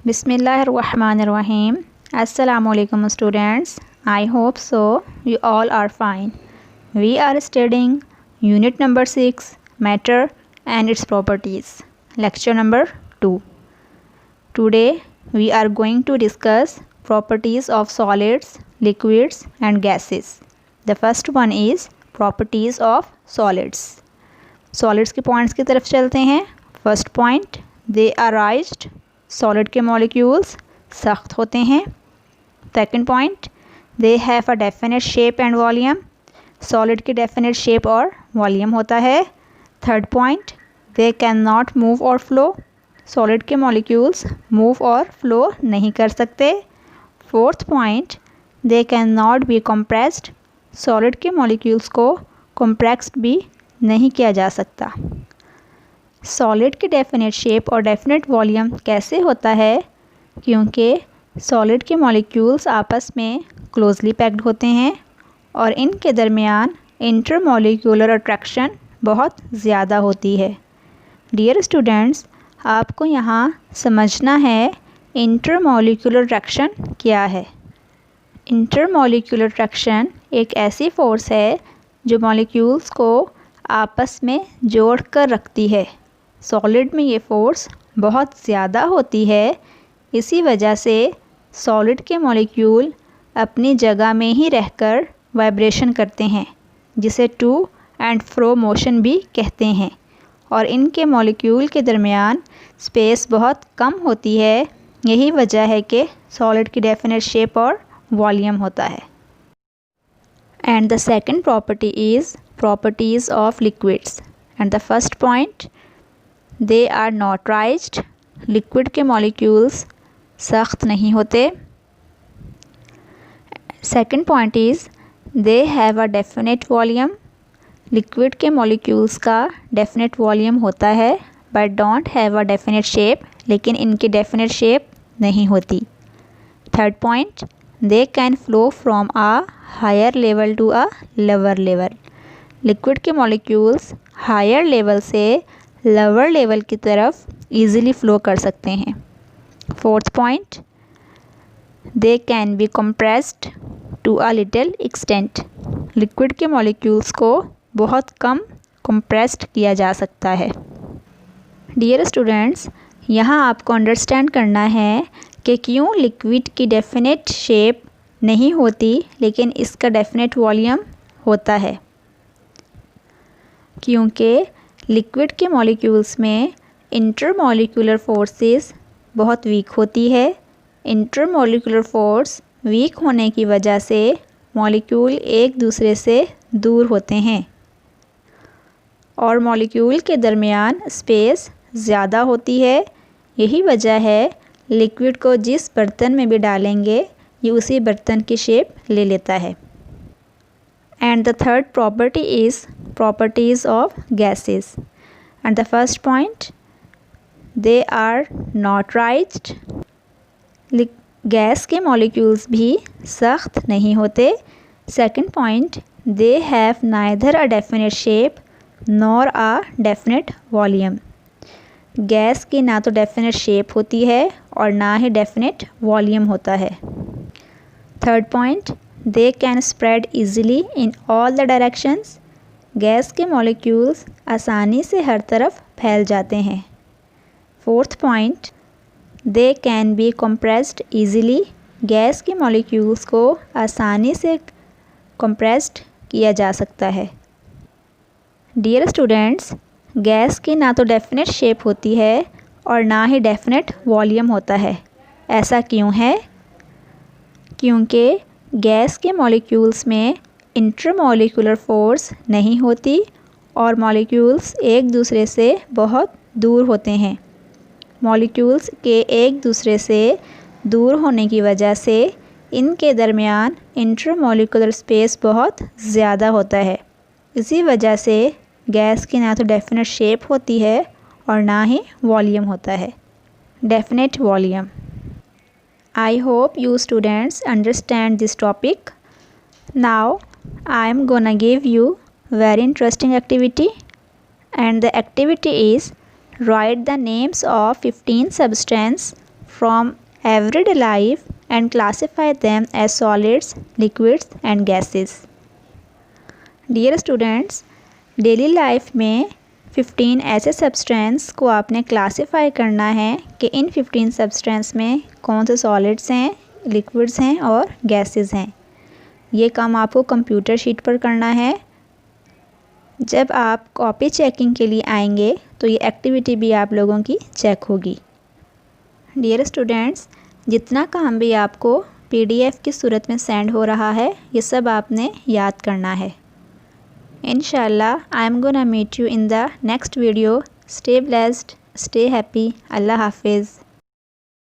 Bismillahirrahmanirrahim. Assalamu alaikum students. I hope so you all are fine. We are studying unit number 6 matter and its properties. Lecture number 2. Today we are going to discuss properties of solids, liquids and gases. The first one is properties of solids. Solids के points की तरफ चलते हैं. First point, they are raised. Solid के molecules सख्त होते हैं. Second point, they have a definite shape and volume. Solid की डेफिनेट शेप और वॉल्यूम होता है. Third point, they can not move और फ्लो. सॉलिड के मॉलिक्यूल्स मूव और फ्लो नहीं कर सकते. Fourth point, they can not be compressed. Solid के मॉलिक्यूल्स को कंप्रेस्ड भी नहीं किया जा सकता. सॉलिड की डेफिनेट शेप और डेफिनेट वॉल्यूम कैसे होता है? क्योंकि सॉलिड के मॉलिक्यूल्स आपस में क्लोजली पैक्ड होते हैं और इनके दरमियान इंटरमॉलिक्यूलर अट्रैक्शन बहुत ज़्यादा होती है. डियर स्टूडेंट्स, आपको यहाँ समझना है इंटरमॉलिक्यूलर अट्रैक्शन क्या है. इंटरमॉलिक्यूलर अट्रैक्शन एक ऐसी फोर्स है जो मॉलिक्यूल्स को आपस में जोड़ कर रखती है. सॉलिड में ये फोर्स बहुत ज़्यादा होती है. इसी वजह से सॉलिड के मॉलिक्यूल अपनी जगह में ही रहकर वाइब्रेशन करते हैं, जिसे टू एंड फ्रो मोशन भी कहते हैं. और इनके मॉलिक्यूल के दरमियान स्पेस बहुत कम होती है. यही वजह है कि सॉलिड की डेफिनेट शेप और वॉल्यूम होता है. And the second property is properties of liquids. And the first point, they are not raised. Liquid के मॉलिक्यूल्स सख्त नहीं होते. Second point is they have a definite volume. Liquid के molecules का definite volume होता है but don't have a definite shape. लेकिन इनकी डेफिनेट शेप नहीं होती. Third point, they can flow from a higher level to a lower level. Liquid के molecules higher level से लोअर लेवल की तरफ ईज़िली फ़्लो कर सकते हैं. Fourth point, they can be compressed to a little extent. Liquid के molecules को बहुत कम कंप्रेस्ड किया जा सकता है. डियर स्टूडेंट्स, यहाँ आपको अंडरस्टैंड करना है कि क्यों लिक्विड की डेफिनेट शेप नहीं होती लेकिन इसका डेफिनेट वॉल्यूम होता है. क्योंकि लिक्विड के मॉलिक्यूल्स में इंटरमॉलिक्यूलर फोर्सेस बहुत वीक होती है. इंटरमॉलिक्यूलर फोर्स वीक होने की वजह से मॉलिक्यूल एक दूसरे से दूर होते हैं और मॉलिक्यूल के दरमियान स्पेस ज़्यादा होती है. यही वजह है लिक्विड को जिस बर्तन में भी डालेंगे ये उसी बर्तन की शेप ले लेता है. And the third property is properties of gases. And the first point, they are not raised. Gas के मॉलिक्यूल्स भी सख्त नहीं होते. Second point, they have neither a definite shape nor a definite volume. Gas की ना तो definite shape होती है और ना ही डेफिनेट वॉल्यूम होता है. Third point, they can spread easily in all the directions. Gas के मॉलिक्यूल्स आसानी से हर तरफ फैल जाते हैं. Fourth point, they can be compressed easily. Gas के मॉलिक्यूल्स को आसानी से कंप्रेस्ड किया जा सकता है. डियर स्टूडेंट्स, गैस की ना तो डेफिनेट शेप होती है और ना ही डेफिनेट वॉल्यूम होता है. ऐसा क्यों है? क्योंकि गैस के मॉलिक्यूल्स में इंटरमॉलिक्यूलर फोर्स नहीं होती और मॉलिक्यूल्स एक दूसरे से बहुत दूर होते हैं. मॉलिक्यूल्स के एक दूसरे से दूर होने की वजह से इनके दरमियान इंटरमॉलिक्यूलर स्पेस बहुत ज़्यादा होता है. इसी वजह से गैस की ना तो डेफिनेट शेप होती है और ना ही वॉल्यूम होता है. Definite volume. I hope you students understand this topic. Now I am gonna give you very interesting activity, and the activity is write the names of 15 substances from everyday life and classify them as solids, liquids and gases. Dear students, daily life में 15 ऐसे substance को आपने classify करना है कि इन 15 substance में कौन से सॉलिड्स हैं, लिक्विड्स हैं और गैसेस हैं। ये काम आपको कंप्यूटर शीट पर करना है। जब आप कॉपी चेकिंग के लिए आएंगे तो ये एक्टिविटी भी आप लोगों की चेक होगी। डियर स्टूडेंट्स, जितना काम भी आपको PDF की सूरत में सेंड हो रहा है ये सब आपने याद करना है। Inshallah, I am gonna meet you in the next video. Stay blessed, stay happy. Allah Hafiz.